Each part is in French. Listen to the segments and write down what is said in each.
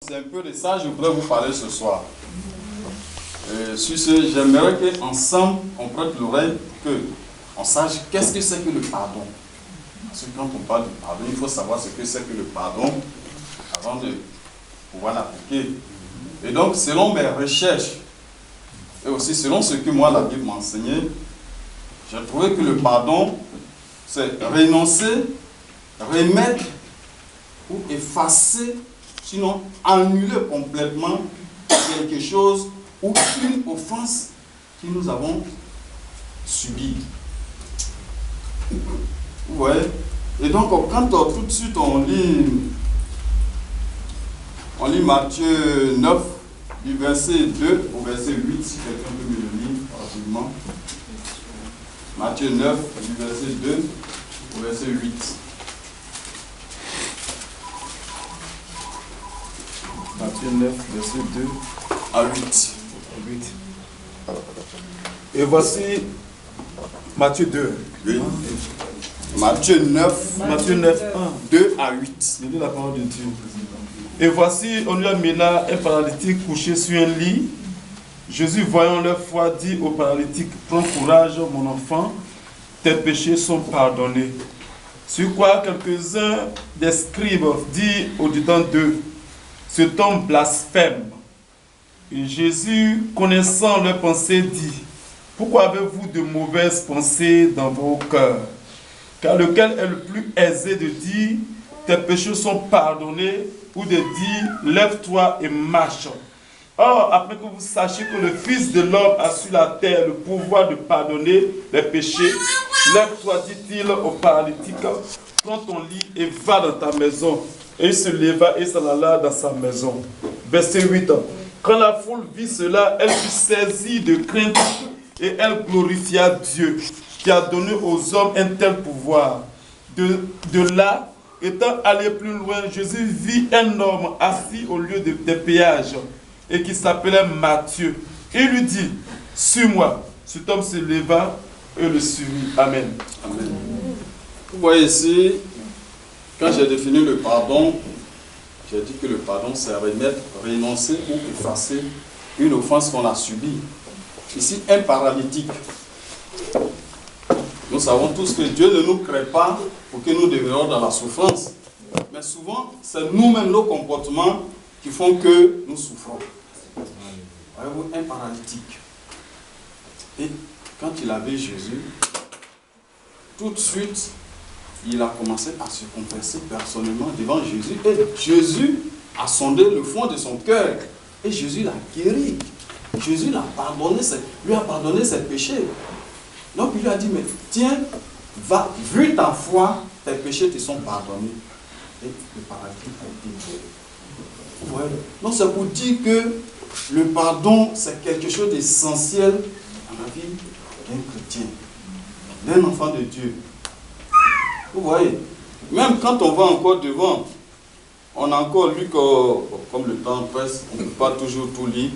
c'est un peu de ça que je voudrais vous parler ce soir. Sur ce, j'aimerais qu'ensemble, on prête l'oreille, qu'on sache qu'est-ce que c'est que le pardon. Parce que quand on parle de pardon, il faut savoir ce que c'est que le pardon avant de pouvoir l'appliquer. Et donc, selon mes recherches, et aussi selon ce que moi la Bible m'a enseigné, j'ai trouvé que le pardon, c'est renoncer, remettre ou effacer, sinon annuler complètement quelque chose ou une offense que nous avons subie. Vous voyez? Et donc, quand tout de suite on lit Matthieu 9, du verset 2 au verset 8, si quelqu'un peut me le lire rapidement. Matthieu 9, du verset 2 au verset 8. Matthieu 9, verset 2 à 8. Et voici Matthieu 2. Oui. Matthieu 9, 2 à 8. Je lis la parole de Dieu. Et voici, on lui amena un paralytique couché sur un lit. Jésus, voyant leur foi, dit au paralytique, prends courage, mon enfant, tes péchés sont pardonnés. Sur quoi quelques-uns des scribes dirent au-dedans d'eux, cet homme blasphème. Et Jésus, connaissant leurs pensées, dit, pourquoi avez-vous de mauvaises pensées dans vos cœurs? Car lequel est le plus aisé de dire, tes péchés sont pardonnés, ou de dire, lève-toi et marche. Or, après que vous sachiez que le Fils de l'homme a sur la terre le pouvoir de pardonner les péchés, lève-toi, dit-il au paralytique, prends ton lit et va dans ta maison. Et il se leva et s'en alla dans sa maison. Verset 8. Quand la foule vit cela, elle fut saisie de crainte et elle glorifia Dieu, qui a donné aux hommes un tel pouvoir. De là, étant allé plus loin, Jésus vit un homme assis au lieu des péages et qui s'appelait Matthieu. Il lui dit, suis-moi. Cet homme se leva et le suivit. Amen. Amen. Vous voyez ici, quand j'ai défini le pardon, j'ai dit que le pardon, c'est remettre, renoncer ou effacer une offense qu'on a subie. Ici, un paralytique. Nous savons tous que Dieu ne nous crée pas pour que nous devenions dans la souffrance. Mais souvent, c'est nous-mêmes, nos comportements, qui font que nous souffrons. Voyez-vous, un paralytique. Et quand il avait Jésus, tout de suite, il a commencé à se confesser personnellement devant Jésus. Et Jésus a sondé le fond de son cœur. Et Jésus l'a guéri. Jésus l'a pardonné, lui a pardonné ses péchés. Donc il lui a dit, mais tiens, va, vu ta foi, tes péchés te sont pardonnés. Et le paralytique a été guéri. Ouais. Donc c'est pour dire que le pardon, c'est quelque chose d'essentiel dans la vie d'un chrétien, d'un enfant de Dieu. Vous voyez, même quand on va encore devant, on a encore lu que, comme le temps presse, on ne peut pas toujours tout lire.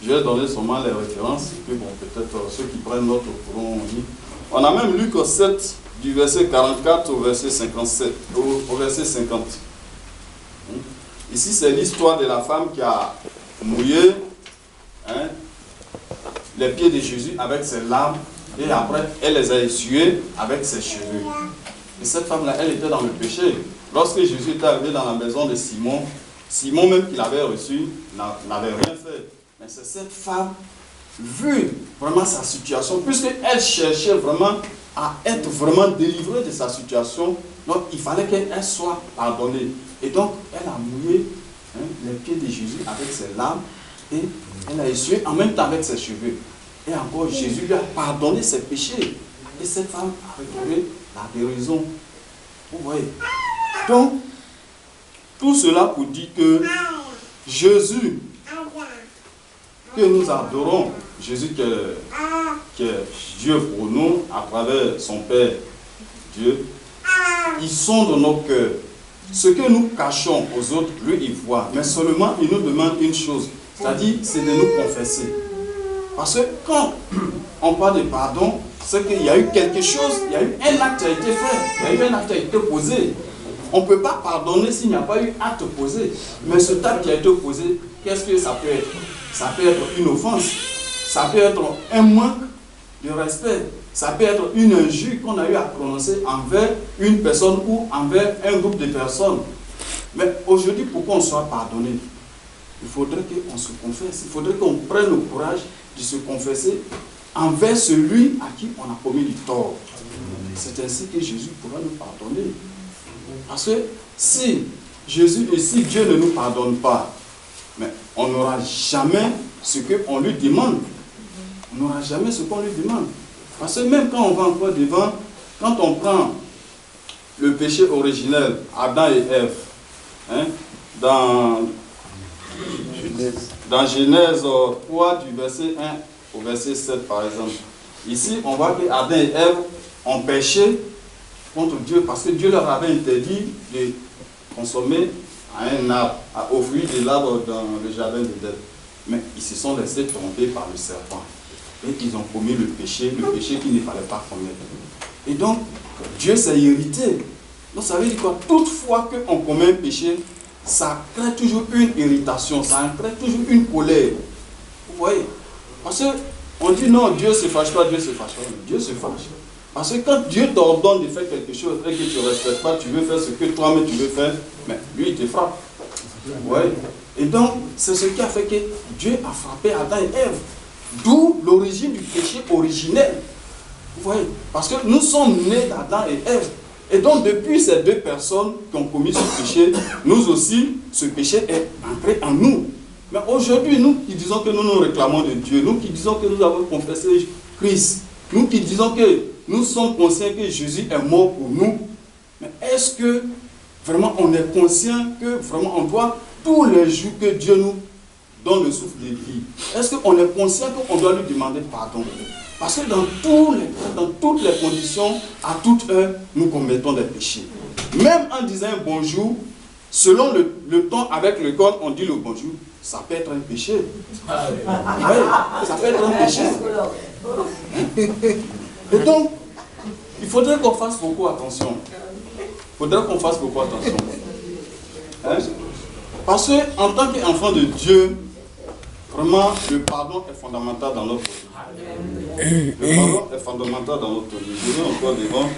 Je vais donner seulement les références, que bon, peut-être ceux qui prennent note pourront lire. On a même lu que 7, du verset 44 au verset 57, au verset 50. Ici, c'est l'histoire de la femme qui a mouillé les pieds de Jésus avec ses larmes, et après, elle les a essuyés avec ses cheveux. Et cette femme-là, elle était dans le péché. Lorsque Jésus était arrivé dans la maison de Simon, Simon même qui l'avait reçu, n'avait rien fait. Mais c'est cette femme, vu vraiment sa situation, puisqu'elle cherchait vraiment à être vraiment délivrée de sa situation, donc il fallait qu'elle soit pardonnée. Et donc, elle a mouillé les pieds de Jésus avec ses larmes, et elle a essuyé en même temps avec ses cheveux. Et encore, Jésus lui a pardonné ses péchés. Et cette femme a retrouvé la guérison. Vous voyez. Donc, tout cela pour dire que Jésus, que nous adorons, Jésus qui est Dieu pour nous, à travers son Père Dieu, ils sont dans nos cœurs. Ce que nous cachons aux autres, lui, il voit. Mais seulement, il nous demande une chose, c'est-à-dire, c'est de nous confesser. Parce que quand on parle de pardon, c'est qu'il y a eu quelque chose, il y a eu un acte qui a été fait, il y a eu un acte qui a été posé. On ne peut pas pardonner s'il n'y a pas eu acte posé. Mais ce acte qui a été posé, qu'est-ce que ça peut être? Ça peut être une offense. Ça peut être un manque de respect. Ça peut être une injure qu'on a eu à prononcer envers une personne ou envers un groupe de personnes. Mais aujourd'hui, pour qu'on soit pardonné, il faudrait qu'on se confesse. Il faudrait qu'on prenne le courage de se confesser envers celui à qui on a commis du tort. C'est ainsi que Jésus pourra nous pardonner. Parce que si Jésus et si Dieu ne nous pardonne pas, mais on n'aura jamais ce qu'on lui demande. On n'aura jamais ce qu'on lui demande. Parce que même quand on va encore devant, quand on prend le péché originel, Adam et Ève, hein, dans Genèse 3, du verset 1 au verset 7 par exemple. Ici, on voit que Adam et Ève ont péché contre Dieu parce que Dieu leur avait interdit de consommer un arbre, au fruit de l'arbre dans le jardin d'Éden. Mais ils se sont laissés tomber par le serpent. Et ils ont commis le péché qu'il ne fallait pas commettre. Et donc, Dieu s'est irrité. Donc ça veut dire quoi? Toutefois qu'on commet un péché, ça crée toujours une irritation, ça crée toujours une colère. Vous voyez? Parce qu'on dit non, Dieu ne se fâche pas, Dieu se fâche pas. Dieu se fâche. Parce que quand Dieu t'ordonne de faire quelque chose et que tu ne respectes pas, tu veux faire ce que toi-même tu veux faire, mais lui il te frappe. Vous voyez? Et donc, c'est ce qui a fait que Dieu a frappé Adam et Ève. D'où l'origine du péché originel. Vous voyez? Parce que nous sommes nés d'Adam et Ève. Et donc, depuis ces deux personnes qui ont commis ce péché, nous aussi, ce péché est entré en nous. Mais aujourd'hui, nous qui disons que nous nous réclamons de Dieu, nous qui disons que nous avons confessé Christ, nous qui disons que nous sommes conscients que Jésus est mort pour nous, mais est-ce que vraiment on est conscient que vraiment on doit tous les jours que Dieu nous donne le souffle de vie, est-ce qu'on est conscient qu'on doit lui demander pardon? Parce que dans toutes les conditions, à toute heure, nous commettons des péchés. Même en disant un bonjour, selon le ton avec lequel on dit le bonjour, ça peut être un péché. Oui, ça peut être un péché. Et donc, il faudrait qu'on fasse beaucoup attention. Il faudrait qu'on fasse beaucoup attention. Hein? Parce qu'en tant qu'enfant de Dieu, vraiment, le pardon est fondamental dans notre vie. Le pardon est fondamental dans notre vie. Je vais encore devant.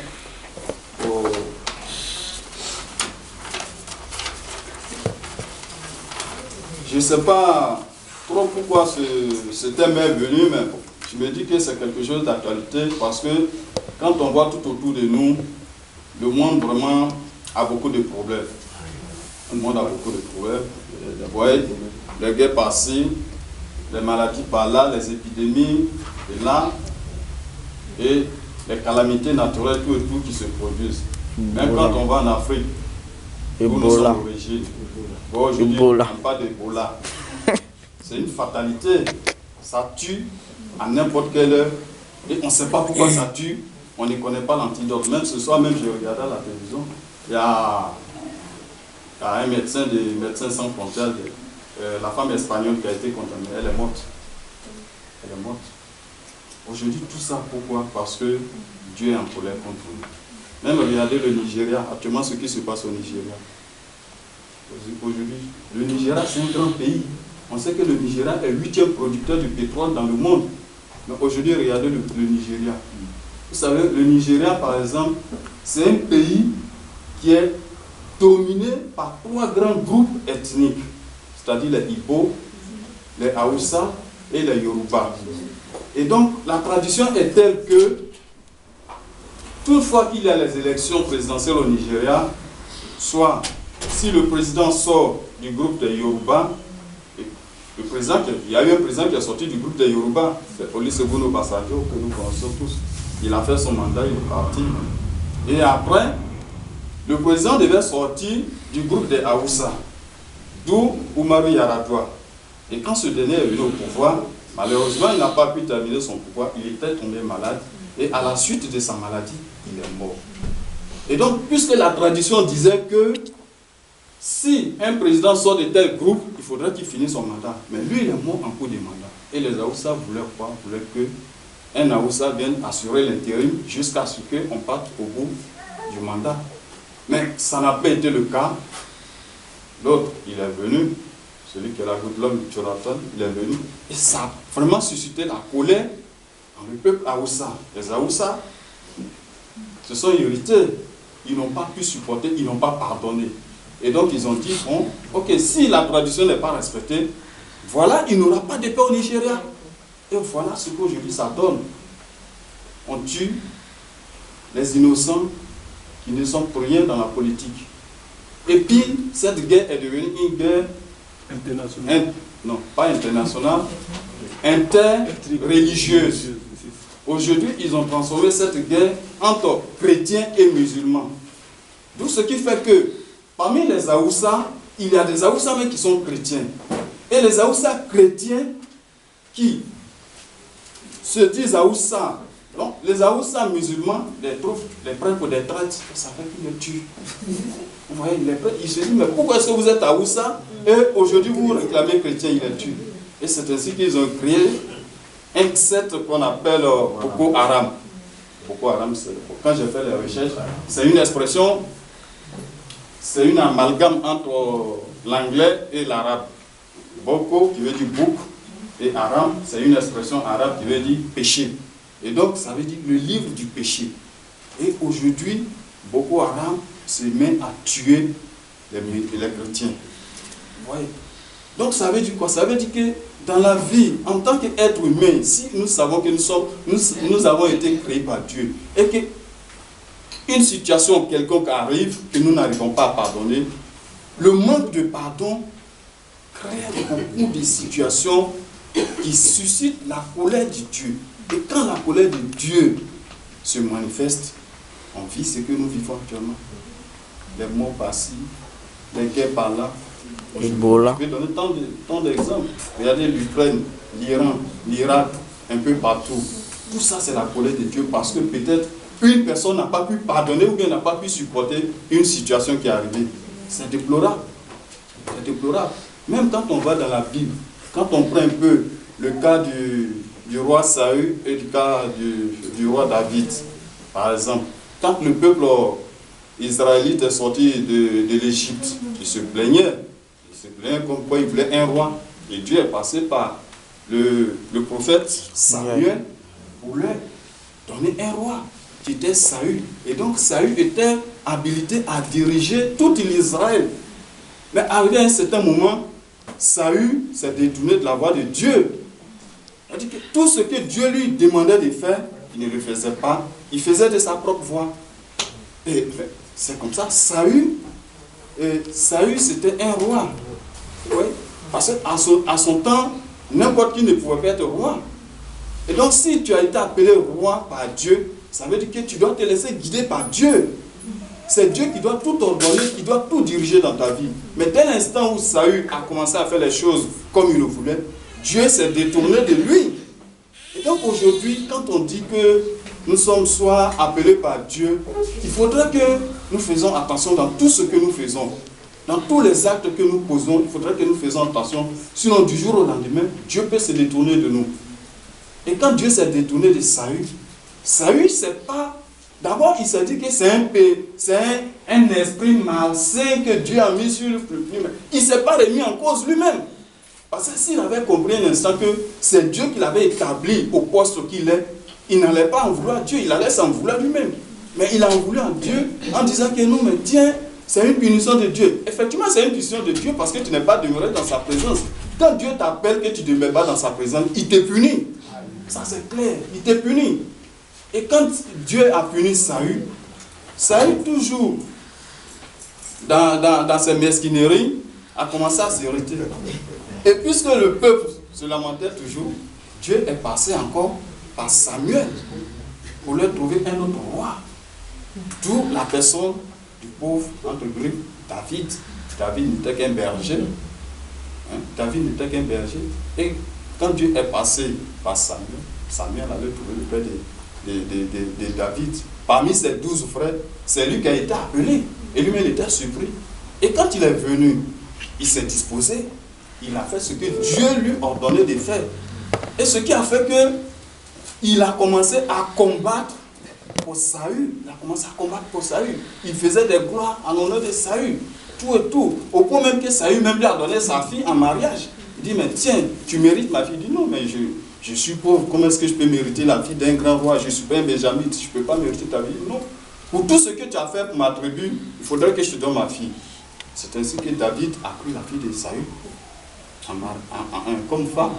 Je ne sais pas trop pourquoi ce thème est venu, mais je me dis que c'est quelque chose d'actualité parce que quand on voit tout autour de nous, le monde vraiment a beaucoup de problèmes. Le monde a beaucoup de problèmes. Vous voyez, les guerres par-ci, les maladies par-là, les épidémies de là, et les calamités naturelles, tout et tout qui se produisent. Même quand on va en Afrique, où nous sommes d'origine, bon, je dis, on ne parle pas d'Ebola. C'est une fatalité. Ça tue à n'importe quelle heure. Et on ne sait pas pourquoi ça tue. On ne connaît pas l'antidote. Même ce soir, même j'ai regardé à la télévision, il y a un médecin des Médecins Sans Frontières, la femme espagnole qui a été contaminée, elle est morte. Elle est morte. Aujourd'hui, tout ça, pourquoi? Parce que Dieu est en colère contre nous. Même regardez le Nigeria, actuellement ce qui se passe au Nigeria. Aujourd'hui, le Nigeria, c'est un grand pays. On sait que le Nigeria est le 8e producteur de pétrole dans le monde. Mais aujourd'hui, regardez le Nigeria. Vous savez, le Nigeria, par exemple, c'est un pays qui est dominé par 3 grands groupes ethniques, c'est-à-dire les Igbo, les Hausa et les Yoruba. Et donc, la tradition est telle que, toutefois qu'il y a les élections présidentielles au Nigeria, soit si le président sort du groupe des Yoruba, il y a eu un président qui est sorti du groupe des Yoruba, c'est Olusegun Obasanjo, que nous connaissons tous. Il a fait son mandat, il est parti. Et après, le président devait sortir du groupe des Hausa, d'où Umaru Yar'Adua. Et quand ce dernier est venu au pouvoir, malheureusement, il n'a pas pu terminer son pouvoir. Il était tombé malade. Et à la suite de sa maladie, il est mort. Et donc, puisque la tradition disait que si un président sort de tel groupe, il faudrait qu'il finisse son mandat. Mais lui, il est mort en cours de mandat. Et les Hausa voulaient quoi? Voulaient qu'un Hausa vienne assurer l'intérim jusqu'à ce qu'on parte au bout du mandat. Mais ça n'a pas été le cas. L'autre, il est venu, celui qui est la goutte de l'homme, Jonathan, il est venu, et ça a vraiment suscité la colère dans le peuple Haoussa. Les Haoussa se sont irrités, ils n'ont pas pu supporter, ils n'ont pas pardonné. Et donc ils ont dit, bon, ok, si la tradition n'est pas respectée, voilà, il n'aura pas de paix au Nigeria. Et voilà ce qu'aujourd'hui ça donne. On tue les innocents qui ne sont pour rien dans la politique. Et puis, cette guerre est devenue une guerre internationale. Non, pas internationale, interreligieuse. Aujourd'hui, ils ont transformé cette guerre entre chrétiens et musulmans. D'où ce qui fait que, parmi les Haoussa, il y a des Haoussa mais qui sont chrétiens. Et les Haoussa chrétiens qui se disent Haoussa. Donc, les Haoussa musulmans les prennent pour des traîtres, ça fait qu'ils les tuent. Vous voyez, ils se disent, mais pourquoi est-ce que vous êtes Haoussa et aujourd'hui vous réclamez chrétien, ils les tuent. Et c'est ainsi qu'ils ont créé un secte qu'on appelle Boko Haram. Boko Haram, quand j'ai fait les recherches, c'est une expression, c'est une amalgame entre l'anglais et l'arabe. Boko qui veut dire bouc et Haram, c'est une expression arabe qui veut dire péché. Et donc, ça veut dire le livre du péché. Et aujourd'hui, Boko Haram se met à tuer les chrétiens. Vous voyez? Donc, ça veut dire quoi? Ça veut dire que dans la vie, en tant qu'être humain, si nous savons que nous avons été créés par Dieu, et qu'une situation quelconque arrive, que nous n'arrivons pas à pardonner, le manque de pardon crée beaucoup de situations qui suscitent la colère de Dieu. Et quand la colère de Dieu se manifeste, on vit ce que nous vivons actuellement. Les morts par-ci, les guerres par-là. Je vais donner tant d'exemples. Regardez l'Ukraine, l'Iran, l'Irak, un peu partout. Tout ça, c'est la colère de Dieu parce que peut-être une personne n'a pas pu pardonner ou bien n'a pas pu supporter une situation qui est arrivée. C'est déplorable. C'est déplorable. Même quand on va dans la Bible, quand on prend un peu le cas du roi Saül et du cas du roi David, par exemple, quand le peuple israélite est sorti de l'Égypte, il se plaignait comme quoi il voulait un roi, et Dieu est passé par le prophète Samuel pour lui donner un roi qui était Saül. Et donc Saül était habilité à diriger tout l'Israël. Mais arrivé à un certain moment, Saül s'est détourné de la voie de Dieu. C'est-à-dire que tout ce que Dieu lui demandait de faire, il ne le faisait pas. Il faisait de sa propre voie. Et c'est comme ça, Saül c'était un roi. Oui, parce qu'à son temps, n'importe qui ne pouvait pas être roi. Et donc si tu as été appelé roi par Dieu, ça veut dire que tu dois te laisser guider par Dieu. C'est Dieu qui doit tout ordonner, qui doit tout diriger dans ta vie. Mais dès l'instant où Saül a commencé à faire les choses comme il le voulait, Dieu s'est détourné de lui. Et donc aujourd'hui, quand on dit que nous sommes soit appelés par Dieu, il faudrait que nous fassions attention dans tout ce que nous faisons. Dans tous les actes que nous posons, il faudrait que nous fassions attention. Sinon, du jour au lendemain, Dieu peut se détourner de nous. Et quand Dieu s'est détourné de Saül, c'est pas... D'abord, il s'est dit que c'est un esprit malsain que Dieu a mis sur lui-même. Il ne s'est pas remis en cause lui-même. Parce que s'il avait compris un instant que c'est Dieu qui l'avait établi au poste qu'il est, il n'allait pas en vouloir à Dieu, il allait s'en vouloir lui-même. Mais il a en voulu à Dieu en disant que non, mais tiens, c'est une punition de Dieu. Effectivement, c'est une punition de Dieu parce que tu n'es pas demeuré dans sa présence. Quand Dieu t'appelle que tu ne demeures pas dans sa présence, il te punit. Ça c'est clair, il te punit. Et quand Dieu a puni Saül, toujours dans ses mesquineries, a commencé à s'irriter. Et puisque le peuple se lamentait toujours, Dieu est passé encore par Samuel pour leur trouver un autre roi. D'où la personne du pauvre, entre griffes, David. David n'était qu'un berger. David n'était qu'un berger. Et quand Dieu est passé par Samuel, Samuel allait trouver le père de David. Parmi ses 12 frères, c'est lui qui a été appelé. Et lui-même était surpris. Et quand il est venu, il s'est disposé. Il a fait ce que Dieu lui ordonnait de faire. Et ce qui a fait que il a commencé à combattre pour Saül. Il a commencé à combattre pour Saül. Il faisait des gloires en honneur de Saül. Tout et tout. Au point même que Saül même lui a donné sa fille en mariage. Il dit, mais tiens, tu mérites ma fille. Il dit, non, mais je suis pauvre. Comment est-ce que je peux mériter la fille d'un grand roi? Je ne suis pas un benjamite. Je ne peux pas mériter ta vie. Non. Pour tout ce que tu as fait pour ma tribu, il faudrait que je te donne ma fille. C'est ainsi que David a pris la fille de Saül comme femme.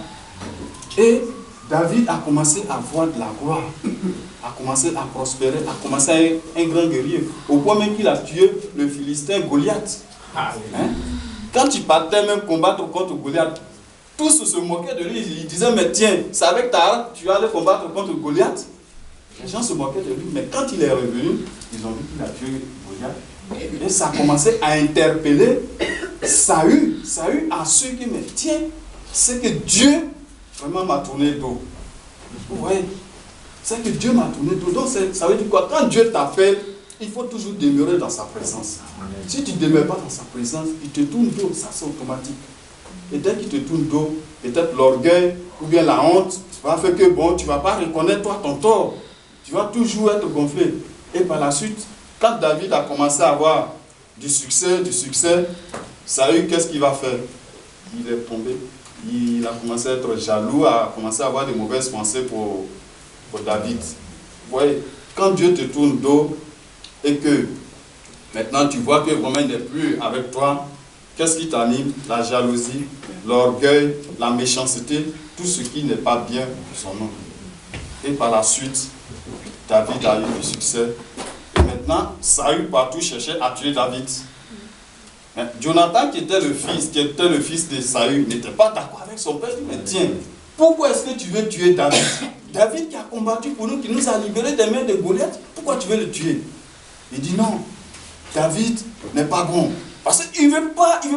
Et David a commencé à voir de la gloire, a commencé à prospérer, a commencé à être un grand guerrier, au point même qu'il a tué le Philistin Goliath. Hein? Quand il partait même combattre contre Goliath, tous se moquaient de lui. Ils disaient, mais tiens, c'est avec ta arme que tu vas aller combattre contre Goliath. Les gens se moquaient de lui, mais quand il est revenu, ils ont vu qu'il a tué Goliath. Et ça a commencé à interpeller Saül. Saül a su que, mais tiens, c'est que Dieu vraiment m'a tourné le dos. Vous voyez, c'est que Dieu m'a tourné le dos. Donc ça veut dire quoi? Quand Dieu t'appelle, il faut toujours demeurer dans sa présence. Si tu ne demeures pas dans sa présence, il te tourne le dos, ça c'est automatique. Et dès qu'il te tourne le dos, peut-être l'orgueil ou bien la honte va faire que bon, tu ne vas pas reconnaître toi ton tort. Tu vas toujours être gonflé. Et par la suite, quand David a commencé à avoir du succès, Saül, qu'est-ce qu'il va faire? Il est tombé. Il a commencé à être jaloux, a commencé à avoir de mauvaises pensées pour David. Vous voyez, quand Dieu te tourne le dos et que maintenant tu vois que vraiment il n'est plus avec toi, qu'est-ce qui t'anime? La jalousie, l'orgueil, la méchanceté, tout ce qui n'est pas bien pour son nom. Et par la suite, David a eu du succès. Et maintenant, Saül partout cherchait à tuer David. Jonathan, qui était le fils de Saül, n'était pas d'accord avec son père. Il dit, mais tiens, pourquoi est-ce que tu veux tuer David? David qui a combattu pour nous, qui nous a libérés des mains de Goliath, pourquoi tu veux le tuer? Il dit non, David n'est pas bon. Parce qu'il ne veut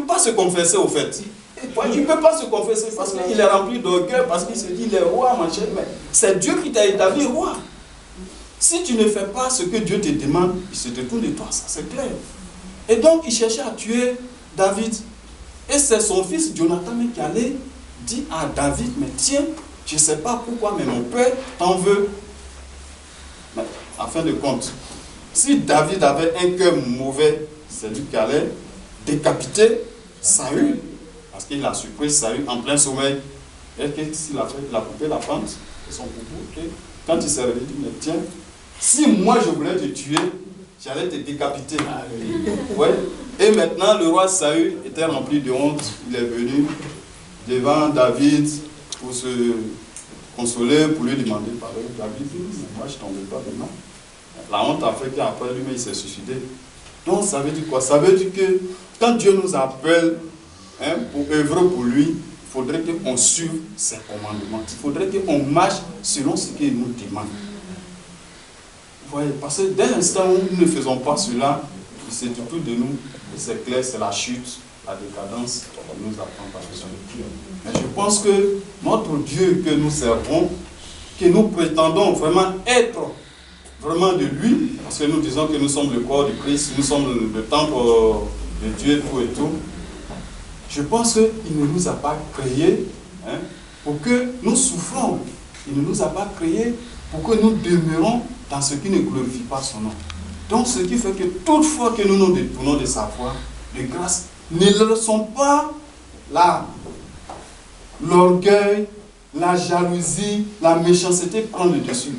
pas se confesser au fait. Il ne peut pas se confesser parce qu'il est rempli d'orgueil, parce qu'il se dit, il est roi, mon cher, mais c'est Dieu qui t'a établi roi. Si tu ne fais pas ce que Dieu te demande, il se détourne de toi, ça c'est clair. Et donc il cherchait à tuer David. Et c'est son fils Jonathan qui allait dire à David, mais tiens, je ne sais pas pourquoi, mais mon père t'en veut. Mais en fin de compte, si David avait un cœur mauvais, c'est lui qui allait décapiter Saül. Parce qu'il a surpris Saül en plein sommeil. Et qu'est-ce qu'il a fait? Il a coupé la pente de son boubou. Okay? Quand il s'est réveillé, il dit, mais tiens, si moi je voulais te tuer, j'allais te décapiter. Ouais. Et maintenant, le roi Saül était rempli de honte. Il est venu devant David pour se consoler, pour lui demander pardon. David dit, moi je ne t'en veux pas maintenant. La honte a fait qu'après lui-même il s'est suicidé. Donc ça veut dire quoi? Ça veut dire que quand Dieu nous appelle pour œuvrer pour lui, il faudrait qu'on suive ses commandements. Il faudrait qu'on marche selon ce qu'il nous demande. Vous voyez, parce que dès l'instant où nous ne faisons pas cela, c'est tout de nous, et c'est clair, c'est la chute, la décadence qui nous attend par dessus. Mais je pense que notre Dieu que nous servons, que nous prétendons vraiment être vraiment de lui, parce que nous disons que nous sommes le corps de Christ, nous sommes le temple de Dieu, tout et tout. Je pense qu'il ne nous a pas créés pour que nous souffrons. Il ne nous a pas créés pour que nous demeurons dans ce qui ne glorifie pas son nom. Donc ce qui fait que toutefois que nous nous détournons de sa foi, de grâce, ne laissons pas l'orgueil, la jalousie, la méchanceté prendre le dessus.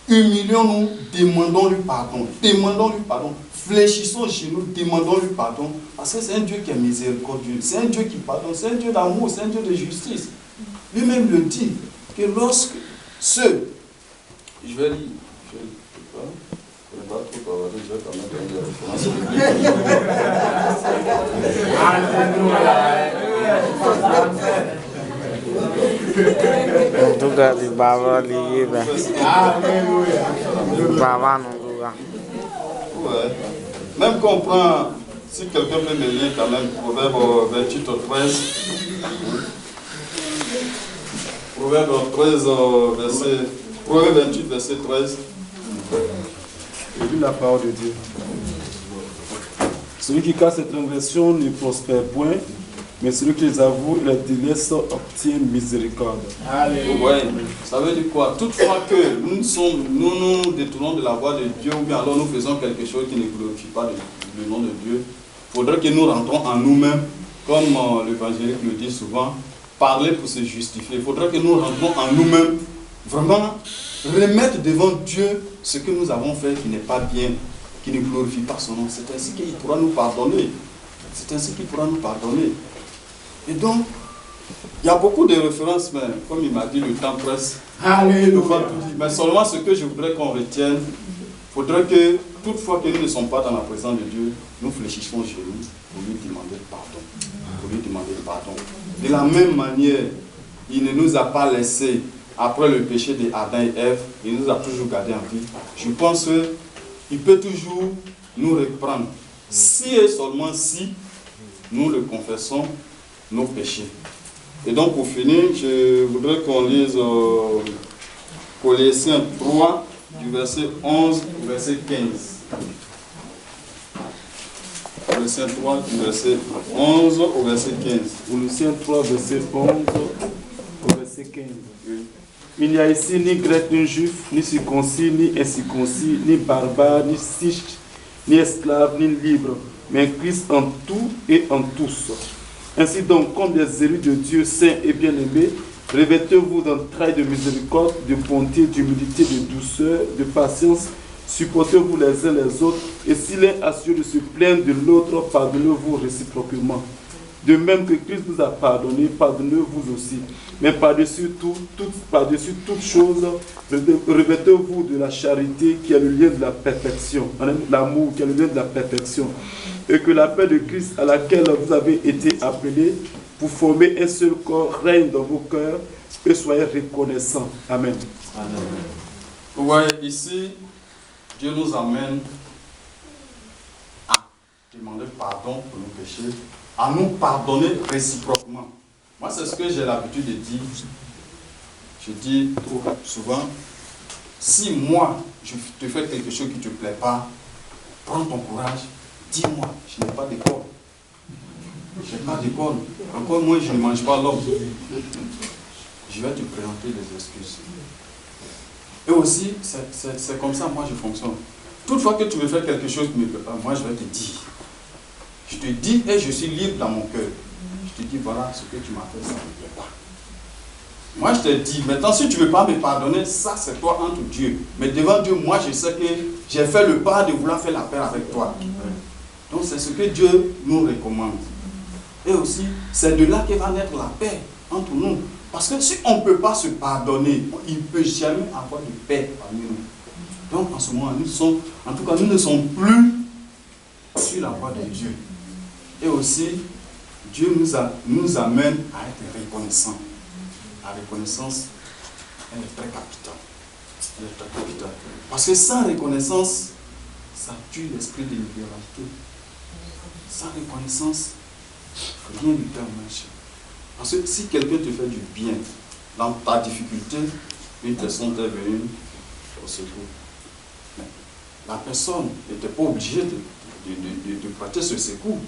Humilions-nous, demandons-lui pardon. Demandons-lui pardon. Fléchissons chez nous, demandons-lui pardon. Parce que c'est un Dieu qui est miséricordieux. C'est un Dieu qui pardonne. C'est un Dieu d'amour. C'est un Dieu de justice. Lui-même le dit que lorsque ceux... Je vais lire. Je ne vais pas trop parler. Je vais quand même quand on prend, si quelqu'un peut me lire quand même, Proverbe 28 au 13. Proverbe 28, verset 13. Et puis la parole de Dieu. Celui qui casse cette inversion ne prospère point, mais celui qui les avoue et les délaisse obtient miséricorde. Ouais, ça veut dire quoi? Toutefois que nous détournons de la voie de Dieu, ou bien alors nous faisons quelque chose qui ne glorifie pas le nom de Dieu, il faudrait que nous rentrons en nous-mêmes, comme l'évangélique le dit souvent, parler pour se justifier. Il faudrait que nous rentrons en nous-mêmes, vraiment remettre devant Dieu ce que nous avons fait qui n'est pas bien, qui ne glorifie pas son nom. C'est ainsi qu'il pourra nous pardonner. C'est ainsi qu'il pourra nous pardonner. Et donc, il y a beaucoup de références, mais comme il m'a dit, le temps presse. Alléluia. Mais seulement ce que je voudrais qu'on retienne, il faudrait que, toutefois que nous ne sommes pas dans la présence de Dieu, nous fléchissions genoux pour lui demander pardon. Pour lui demander pardon. De la même manière, il ne nous a pas laissé, après le péché d'Adam et Ève, il nous a toujours gardés en vie. Je pense qu'il peut toujours nous reprendre. Si et seulement si nous le confessons, nos péchés. Et donc pour finir, je voudrais qu'on lise Colossiens 3, du verset 11 au verset 15. Colossiens 3, du verset 11 au verset 15. Colossiens 3, verset 11 au verset 15. Oui. Il n'y a ici ni grec ni juif, ni circoncis, ni incirconcis, ni barbare, ni scythe, ni esclave, ni libre, mais Christ en tout et en tous. Ainsi donc, comme des élus de Dieu saints et bien-aimés, revêtez-vous d'un trait de miséricorde, de bonté, d'humilité, de douceur, de patience, supportez-vous les uns les autres, et si l'un a su de se plaindre de l'autre, pardonnez-vous réciproquement. De même que Christ vous a pardonné, pardonnez-vous aussi. Mais par-dessus toute chose, revêtez-vous de la charité qui est le lien de la perfection, l'amour qui est le lien de la perfection. Et que la paix de Christ à laquelle vous avez été appelés pour former un seul corps règne dans vos cœurs et soyez reconnaissants. Amen. Amen. Vous voyez, ici, Dieu nous amène à demander pardon pour nos péchés, à nous pardonner réciproquement. Moi, c'est ce que j'ai l'habitude de dire. Je dis trop souvent, si moi, je te fais quelque chose qui ne te plaît pas, prends ton courage, dis-moi, je n'ai pas d'école. Je n'ai pas d'école. Encore moins, je ne mange pas l'homme. Je vais te présenter des excuses. Et aussi, c'est comme ça, moi, je fonctionne. Toutefois que tu me fais quelque chose qui ne me plaît pas, moi, je vais te dire. Je te dis et je suis libre dans mon cœur. Je te dis, voilà, ce que tu m'as fait, ça ne me plaît pas. Moi, je te dis, maintenant, si tu ne veux pas me pardonner, ça, c'est toi entre Dieu. Mais devant Dieu, moi, je sais que j'ai fait le pas de vouloir faire la paix avec toi. Donc, c'est ce que Dieu nous recommande. Et aussi, c'est de là que va naître la paix entre nous. Parce que si on ne peut pas se pardonner, il ne peut jamais avoir de paix parmi nous. Donc, en ce moment, nous ne sommes plus sur la voie de Dieu. Et aussi, Dieu nous amène à être reconnaissants. La reconnaissance, elle est très capitale. Elle est très capitale. Parce que sans reconnaissance, ça tue l'esprit de libéralité. Sans reconnaissance, rien ne peut marcher. Parce que si quelqu'un te fait du bien dans ta difficulté, une personne est venue au secours. Mais la personne n'était pas obligée de prêter ce secours.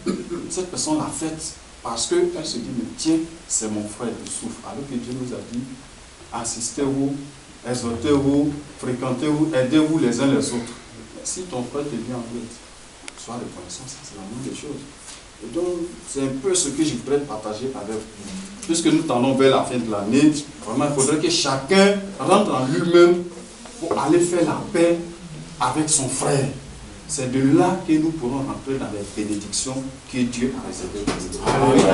Cette personne l'a faite parce qu'elle se dit, mais tiens, c'est mon frère qui souffre. Alors que Dieu nous a dit, assistez-vous, exhortez-vous, fréquentez-vous, aidez-vous les uns les autres. Mais si ton frère te vient en aide, sois reconnaissant, c'est la même des choses. Et donc, c'est un peu ce que je voudrais partager avec vous. Puisque nous tendons vers la fin de l'année, vraiment, il faudrait que chacun rentre en lui-même pour aller faire la paix avec son frère. C'est de là que nous pourrons rentrer dans les bénédictions que Dieu a réservées pour nous.